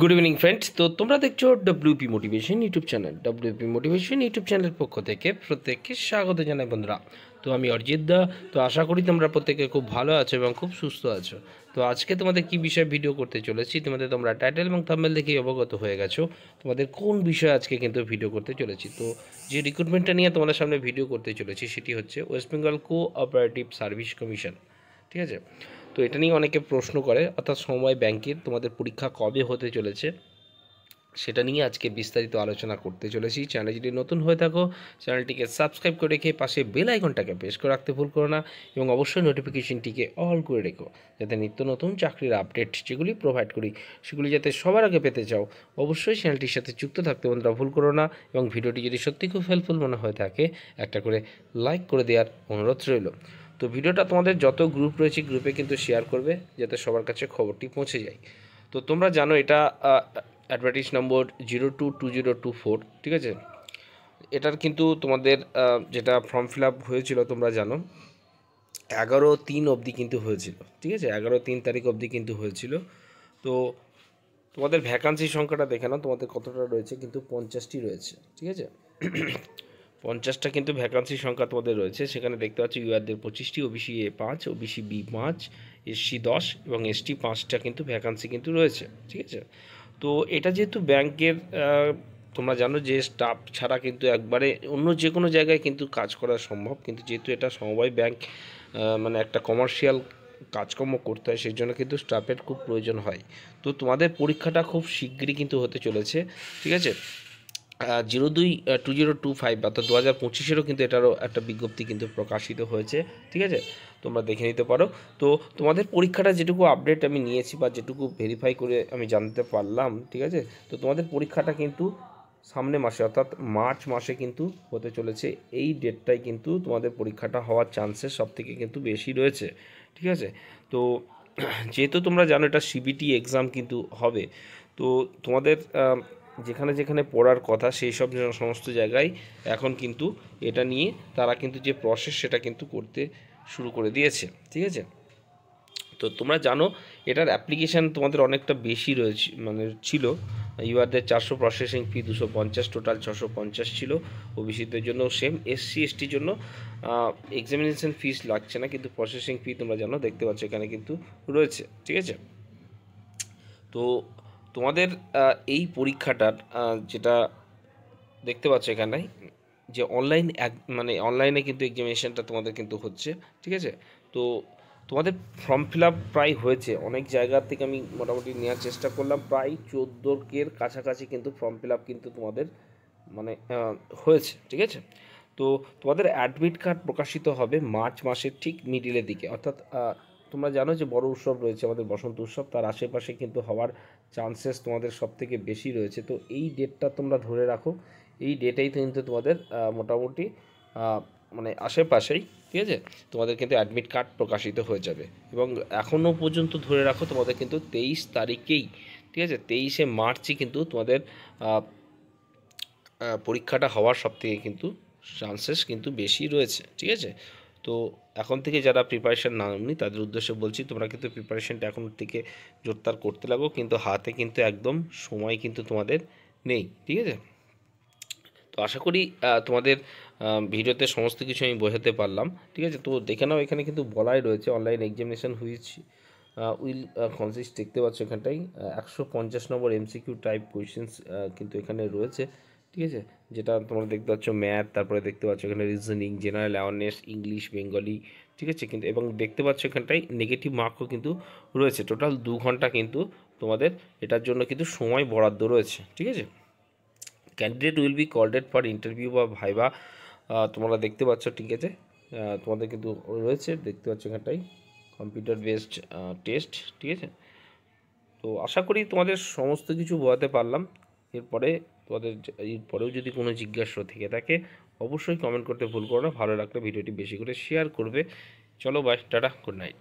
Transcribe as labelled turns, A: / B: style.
A: Good evening friends. তো তোমরা দেখছো WP motivation YouTube channel. WP motivation YouTube চ্যানেলের পক্ষ থেকে প্রত্যেককে স্বাগত জানাই বন্ধুরা। তো আমি অরিজিৎ দা। তো আশা করি তোমরা প্রত্যেকে খুব ভালো আছো এবং খুব সুস্থ আছো। তো আজকে তোমাদের কি বিষয়ে ভিডিও করতে চলেছি তোমরা টাইটেল এবং থাম্বনেল দেখেই অবগত হয়ে গেছো তোমাদের কোন বিষয়ে আজকে কিন্তু ভিডিও করতে চলেছি। তো যে রিক্রুটমেন্টটা নিয়ে তোমাদের সামনে ভিডিও করতে চলেছি সেটি হচ্ছে West Bengal cooperative service commission. ঠিক আছে। তো এটা নিয়ে অনেকে প্রশ্ন করে, অর্থাৎ সমবায় ব্যাংকের তোমাদের পরীক্ষা কবে হতে চলেছে সেটা নিয়ে আজকে বিস্তারিত আলোচনা করতে চলেছি। চ্যানেল যদি নতুন হয়ে থাকো চ্যানেলটিকে সাবস্ক্রাইব করে রেখে পাশে বেল আইকনটাকে প্রেস করে রাখতে ভুল করো না এবং অবশ্যই নোটিফিকেশনটিকে অল করে রেখো, যাতে নিত্য নতুন চাকরির আপডেট যেগুলি প্রোভাইড করি সেগুলি যাতে সবার আগে পেতে চাও অবশ্যই চ্যানেলটির সাথে যুক্ত থাকতে বন্ধুরা ভুল করো না। এবং ভিডিওটি যদি সত্যি খুব হেল্পফুল মনে হয়ে থাকে একটা করে লাইক করে দেওয়ার অনুরোধ রইল। তো ভিডিওটা তোমাদের যত গ্রুপ রয়েছে গ্রুপে কিন্তু শেয়ার করবে যাতে সবার কাছে খবরটি পৌঁছে যায়। তো তোমরা জানো এটা অ্যাডভার্টাইজ নম্বর 022024। ঠিক আছে। এটার কিন্তু তোমাদের যেটা ফর্ম ফিল আপ হয়েছিল তোমরা জানো 11/3 অবধি কিন্তু হয়েছিল। ঠিক আছে, 11/3 তারিখ অবধি কিন্তু হয়েছিল। তো তোমাদের ভ্যাকান্সি সংখ্যাটা দেখে নাও তোমাদের কতটা রয়েছে, কিন্তু 50টি রয়েছে। ঠিক আছে, 50টা কিন্তু ভ্যাকান্সি সংখ্যা তোমাদের রয়েছে। সেখানে দেখতে পাচ্ছি ইউআরদের 25টি, OBC A5, OBC B5, SC 10 এবং এসটি 5টা কিন্তু ভ্যাকান্সি কিন্তু রয়েছে। ঠিক আছে। তো এটা যেহেতু ব্যাংকের তোমরা জানো যে স্টাফ ছাড়া কিন্তু একবারে অন্য যে কোনো জায়গায় কিন্তু কাজ করা সম্ভব, কিন্তু যেহেতু এটা সমবায় ব্যাংক মানে একটা কমার্শিয়াল কাজকর্ম করতে হয় সেই জন্য কিন্তু স্টাফের খুব প্রয়োজন হয়। তো তোমাদের পরীক্ষাটা খুব শিগগিরই কিন্তু হতে চলেছে। ঠিক আছে, 022025 অর্থাৎ 2025-এরও কিন্তু এটারও একটা বিজ্ঞপ্তি কিন্তু প্রকাশিত হয়েছে। ঠিক আছে, তোমরা দেখে নিতে পারো। তো তোমাদের পরীক্ষাটা যেটুকু আপডেট আমি নিয়েছি বা যেটুকু ভেরিফাই করে আমি জানতে পারলাম, ঠিক আছে, তো তোমাদের পরীক্ষাটা কিন্তু সামনে মাসে অর্থাৎ মার্চ মাসে কিন্তু হতে চলেছে। এই ডেটটাই কিন্তু তোমাদের পরীক্ষাটা হওয়ার চান্সেস সবথেকে কিন্তু বেশি রয়েছে। ঠিক আছে। তো যেহেতু তোমরা জানো এটা সিবিটি এক্সাম কিন্তু হবে, তো তোমাদের যেখানে যেখানে পড়ার কথা সেই সব সমস্ত জায়গায় এখন কিন্তু এটা নিয়ে তারা কিন্তু যে প্রসেস সেটা কিন্তু করতে শুরু করে দিয়েছে। ঠিক আছে। তো তোমরা জানো এটার অ্যাপ্লিকেশান তোমাদের অনেকটা বেশি রয়েছে, মানে ছিল। ইউআরদের 400, প্রসেসিং ফি 250, টোটাল 650 ছিল। ওবিসিদের জন্য সেম, এসসি এসটির জন্য এক্সামিনেশন ফিস লাগছে না, কিন্তু প্রসেসিং ফি তোমরা জানো দেখতে পাচ্ছ এখানে কিন্তু রয়েছে। ঠিক আছে। তো তোমাদের এই পরীক্ষাটার যেটা দেখতে পাচ্ছ এখানে যে অনলাইন মানে অনলাইনে কিন্তু এক্সামিনেশনটা তোমাদের কিন্তু হচ্ছে। ঠিক আছে। তো তোমাদের ফর্ম ফিল আপ প্রায় হয়েছে, অনেক জায়গা থেকে আমি মোটামুটি নেওয়ার চেষ্টা করলাম, প্রায় 14-এর কাছাকাছি কিন্তু ফর্ম ফিল আপ কিন্তু তোমাদের মানে হয়েছে। ঠিক আছে। তো তোমাদের অ্যাডমিট কার্ড প্রকাশিত হবে মার্চ মাসের ঠিক মিডিলের দিকে, অর্থাৎ তোমরা জানো যে বড় উৎসব রয়েছে আমাদের বসন্ত উৎসব, তার আশেপাশে কিন্তু হওয়ার চান্সেস তোমাদের সব থেকে বেশি রয়েছে। তো এই ডেটটা তোমরা ধরে রাখো, এই ডেটেই কিন্তু তোমাদের মোটামুটি মানে আশেপাশেই, ঠিক আছে, তোমাদের কিন্তু অ্যাডমিট কার্ড প্রকাশিত হয়ে যাবে। এবং এখনও পর্যন্ত ধরে রাখো তোমাদের কিন্তু 23 তারিখেই, ঠিক আছে, 23শে মার্চই কিন্তু তোমাদের পরীক্ষাটা হওয়ার সব থেকে কিন্তু চান্সেস কিন্তু বেশি রয়েছে। ঠিক আছে। তো এখন থেকে যারা প্রিপারেশান নাওনি তাদের উদ্দেশ্যে বলছি তোমরা কিন্তু প্রিপারেশানটা এখন থেকে জোরদার করতে লাগো, কিন্তু হাতে কিন্তু একদম সময় কিন্তু তোমাদের নেই। ঠিক আছে। তো আশা করি তোমাদের ভিডিওতে সমস্ত কিছু আমি বোঝাতে পারলাম। ঠিক আছে। তো দেখে নাও এখানে কিন্তু বলাই রয়েছে online examination which will consist, দেখতে পাচ্ছ এখানটাই 150 নম্বর এমসিকিউ টাইপ কোয়েশ্চেন্স কিন্তু এখানে রয়েছে। ঠিক আছে, যেটা তোমরা দেখতে পাচ্ছ ম্যাথ, তারপরে দেখতে পাচ্ছ এখানে reasoning, general awareness, English, Bengali. ঠিক আছে, কিন্তু এবং দেখতে পাচ্ছ এখানটাই নেগেটিভ মার্কও কিন্তু রয়েছে। টোটাল 2 ঘন্টা কিন্তু তোমাদের এটার জন্য কিন্তু সময় বরাদ্দ রয়েছে। ঠিক আছে। Candidate will be called for interview বা ভাইবা, তোমরা দেখতে পাচ্ছ। ঠিক আছে, তোমাদের কিন্তু রয়েছে, দেখতে পাচ্ছ এখানটাই কম্পিউটার বেসড টেস্ট। ঠিক আছে। তো আশা করি তোমাদের সমস্ত কিছু বোঝাতে পারলাম। এরপরেও যদি কোনো জিজ্ঞাসা থেকে থাকে অবশ্যই কমেন্ট করতে ভুল করো না। ভালো লাগলে ভিডিওটি বেশি করে শেয়ার করবে। চলো বাই, টাটা, গুড নাইট।